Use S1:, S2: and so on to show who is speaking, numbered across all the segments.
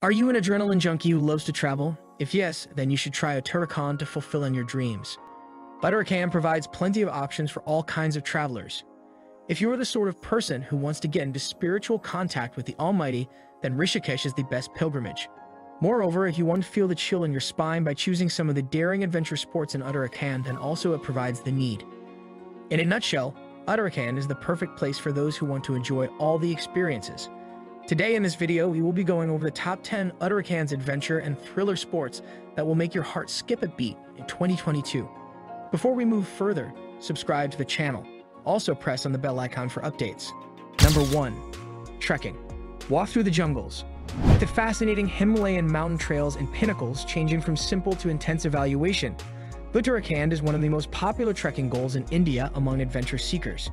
S1: Are you an adrenaline junkie who loves to travel? If yes, then you should try Uttarakhand to fulfill your dreams. Uttarakhand provides plenty of options for all kinds of travelers. If you are the sort of person who wants to get into spiritual contact with the Almighty, then Rishikesh is the best pilgrimage. Moreover, if you want to feel the chill in your spine by choosing some of the daring adventure sports in Uttarakhand, then also it provides the need. In a nutshell, Uttarakhand is the perfect place for those who want to enjoy all the experiences. Today in this video, we will be going over the top 10 Uttarakhand's adventure and thriller sports that will make your heart skip a beat in 2022. Before we move further, subscribe to the channel. Also press on the bell icon for updates. Number 1. Trekking. Walk through the jungles. With the fascinating Himalayan mountain trails and pinnacles changing from simple to intense evaluation, Uttarakhand is one of the most popular trekking goals in India among adventure seekers.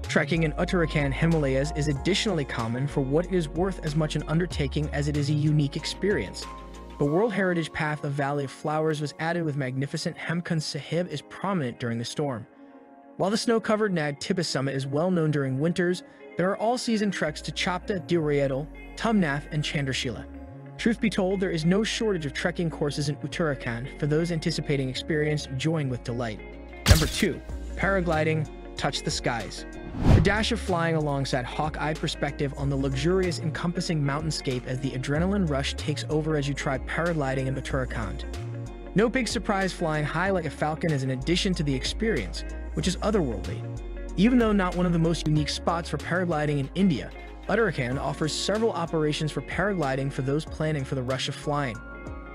S1: Trekking in Uttarakhand Himalayas is additionally common for what it is worth as much an undertaking as it is a unique experience. The World Heritage Path of Valley of Flowers was added with magnificent Hemkund Sahib is prominent during the storm. While the snow-covered Nag Tipa summit is well known during winters, there are all-season treks to Chapta, Dhirayadal, Tumnath, and Chandrashila. Truth be told, there is no shortage of trekking courses in Uttarakhand for those anticipating experience enjoying with delight. Number 2. Paragliding. Touch the skies. The dash of flying alongside hawk-eye perspective on the luxurious encompassing mountainscape as the adrenaline rush takes over as you try paragliding in Uttarakhand. No big surprise, flying high like a falcon is an addition to the experience, which is otherworldly. Even though not one of the most unique spots for paragliding in India, Uttarakhand offers several operations for paragliding for those planning for the rush of flying.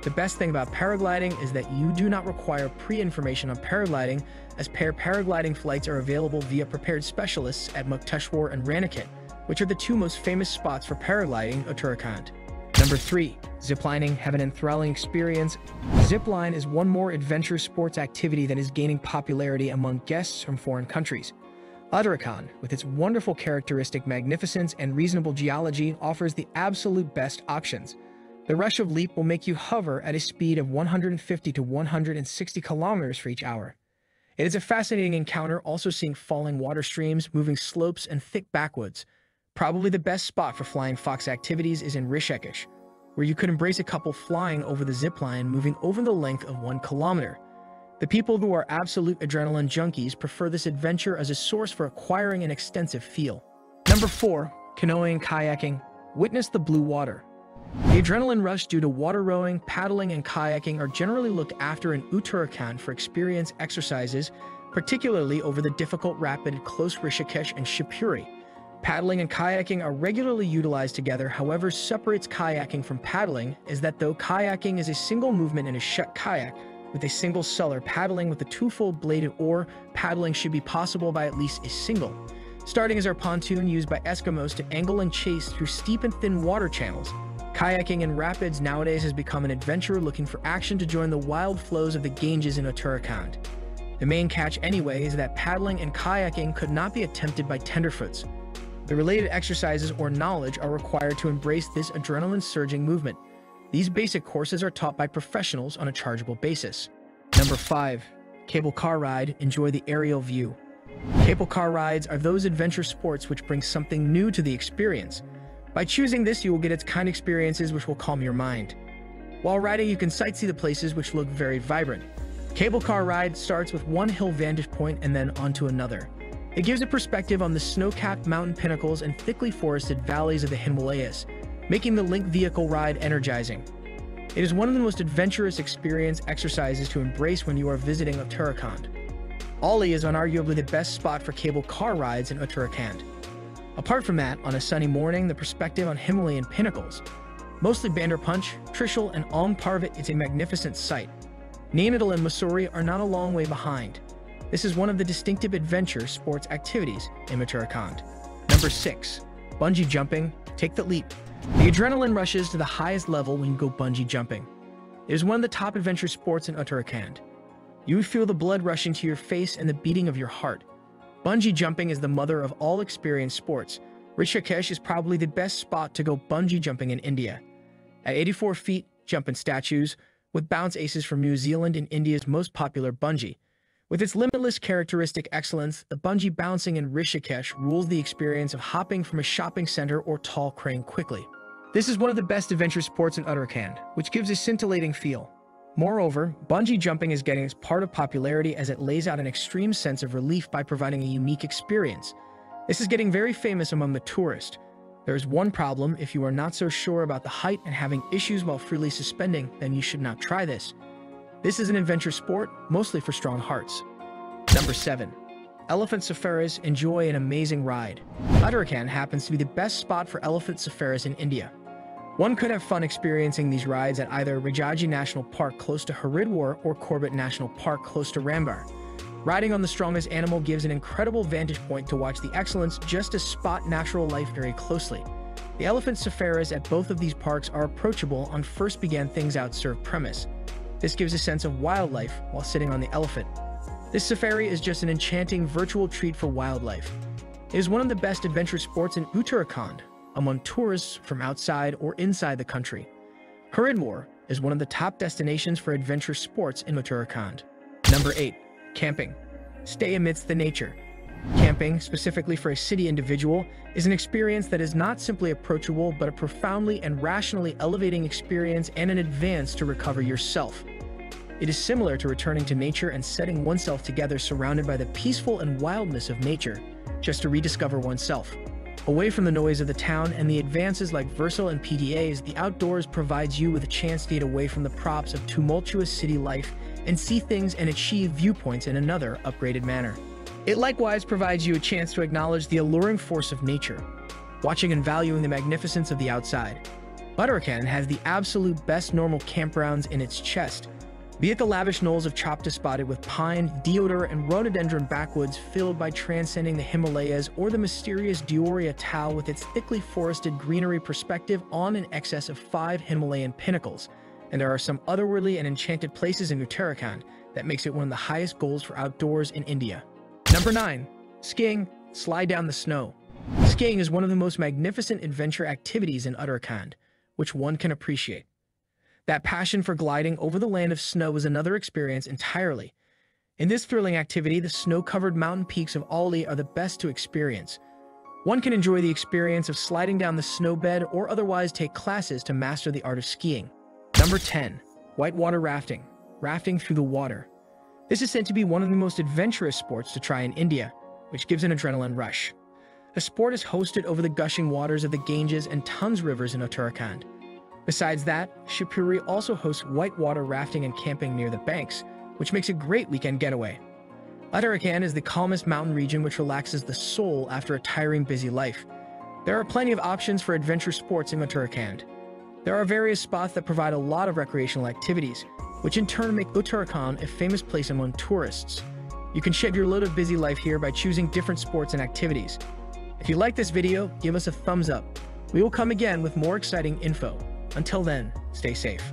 S1: The best thing about paragliding is that you do not require pre-information on paragliding, as paragliding flights are available via prepared specialists at Mukteshwar and Ranikhet, which are the two most famous spots for paragliding in Uttarakhand. Number 3. Ziplining. Have an enthralling experience. Zipline is one more adventure sports activity that is gaining popularity among guests from foreign countries. Uttarakhand, with its wonderful characteristic magnificence and reasonable geology, offers the absolute best options. The rush of leap will make you hover at a speed of 150 to 160 kilometers for each hour. It is a fascinating encounter, also seeing falling water streams, moving slopes, and thick backwoods. Probably the best spot for flying fox activities is in Rishikesh, where you could embrace a couple flying over the zipline, moving over the length of 1 kilometer. The people who are absolute adrenaline junkies prefer this adventure as a source for acquiring an extensive feel. Number 4. Canoeing, kayaking. Witness the blue water. The adrenaline rush due to water rowing, paddling, and kayaking are generally looked after in Uttarakhand for experience exercises, particularly over the difficult rapid close Rishikesh and Shipuri. Paddling and kayaking are regularly utilized together. However, separates kayaking from paddling is that though kayaking is a single movement in a shut kayak with a single sculler, paddling with a twofold bladed oar, paddling should be possible by at least a single. Starting as our pontoon used by Eskimos to angle and chase through steep and thin water channels, kayaking in rapids nowadays has become an adventurer looking for action to join the wild flows of the Ganges in Uttarakhand. The main catch anyway is that paddling and kayaking could not be attempted by tenderfoots. The related exercises or knowledge are required to embrace this adrenaline-surging movement. These basic courses are taught by professionals on a chargeable basis. Number 5. Cable car ride. Enjoy the aerial view. Cable car rides are those adventure sports which bring something new to the experience. By choosing this, you will get its kind experiences which will calm your mind. While riding, you can sightsee the places which look very vibrant. Cable car ride starts with one hill vantage point and then onto another. It gives a perspective on the snow-capped mountain pinnacles and thickly forested valleys of the Himalayas, making the link vehicle ride energizing. It is one of the most adventurous experience exercises to embrace when you are visiting Uttarakhand. Oli is unarguably the best spot for cable car rides in Uttarakhand. Apart from that, on a sunny morning, the perspective on Himalayan pinnacles, mostly Bandarpunch, Trishul, and Om Parvat, is a magnificent sight. Nainital and Mussoorie are not a long way behind. This is one of the distinctive adventure sports activities in Uttarakhand. Number 6. Bungee jumping. Take the leap. The adrenaline rushes to the highest level when you go bungee jumping. It is one of the top adventure sports in Uttarakhand. You feel the blood rushing to your face and the beating of your heart. Bungee jumping is the mother of all experienced sports. Rishikesh is probably the best spot to go bungee jumping in India. At 84 feet, jump in statues, with bounce aces from New Zealand and India's most popular bungee. With its limitless characteristic excellence, the bungee bouncing in Rishikesh rules the experience of hopping from a shopping center or tall crane quickly. This is one of the best adventure sports in Uttarakhand, which gives a scintillating feel. Moreover, bungee jumping is getting its part of popularity as it lays out an extreme sense of relief by providing a unique experience. This is getting very famous among the tourists. There is one problem: if you are not so sure about the height and having issues while freely suspending, then you should not try this. This is an adventure sport, mostly for strong hearts. Number 7. Elephant safaris. Enjoy an amazing ride. Uttarakhand happens to be the best spot for elephant safaris in India. One could have fun experiencing these rides at either Rajaji National Park close to Haridwar or Corbett National Park close to Rambar. Riding on the strongest animal gives an incredible vantage point to watch the excellence just to spot natural life very closely. The elephant safaris at both of these parks are approachable on first began things out served premise. This gives a sense of wildlife while sitting on the elephant. This safari is just an enchanting virtual treat for wildlife. It is one of the best adventure sports in Uttarakhand among tourists from outside or inside the country. Haridwar is one of the top destinations for adventure sports in Uttarakhand. Number 8. Camping. Stay amidst the nature. Camping, specifically for a city individual, is an experience that is not simply approachable but a profoundly and rationally elevating experience and an advance to recover yourself. It is similar to returning to nature and setting oneself together surrounded by the peaceful and wildness of nature, just to rediscover oneself. Away from the noise of the town and the advances like Versal and PDAs, the outdoors provides you with a chance to get away from the props of tumultuous city life and see things and achieve viewpoints in another, upgraded manner. It likewise provides you a chance to acknowledge the alluring force of nature, watching and valuing the magnificence of the outside. Uttarakhand has the absolute best normal campgrounds in its chest, be it the lavish knolls of Chopta spotted with pine, deodar, and rhododendron backwoods filled by transcending the Himalayas, or the mysterious Deoria Tal with its thickly forested greenery perspective on in excess of 5 Himalayan pinnacles. And there are some otherworldly and enchanted places in Uttarakhand that makes it one of the highest goals for outdoors in India. Number 9. Skiing. Slide down the snow. Skiing is one of the most magnificent adventure activities in Uttarakhand, which one can appreciate. That passion for gliding over the land of snow is another experience entirely. In this thrilling activity, the snow-covered mountain peaks of Alli are the best to experience. One can enjoy the experience of sliding down the snowbed or otherwise take classes to master the art of skiing. Number 10. Whitewater rafting. Rafting through the water. This is said to be one of the most adventurous sports to try in India, which gives an adrenaline rush. The sport is hosted over the gushing waters of the Ganges and Tons rivers in Uttarakhand. Besides that, Shivpuri also hosts whitewater rafting and camping near the banks, which makes a great weekend getaway. Uttarakhand is the calmest mountain region which relaxes the soul after a tiring, busy life. There are plenty of options for adventure sports in Uttarakhand. There are various spots that provide a lot of recreational activities, which in turn make Uttarakhand a famous place among tourists. You can shed your load of busy life here by choosing different sports and activities. If you like this video, give us a thumbs up. We will come again with more exciting info. Until then, stay safe.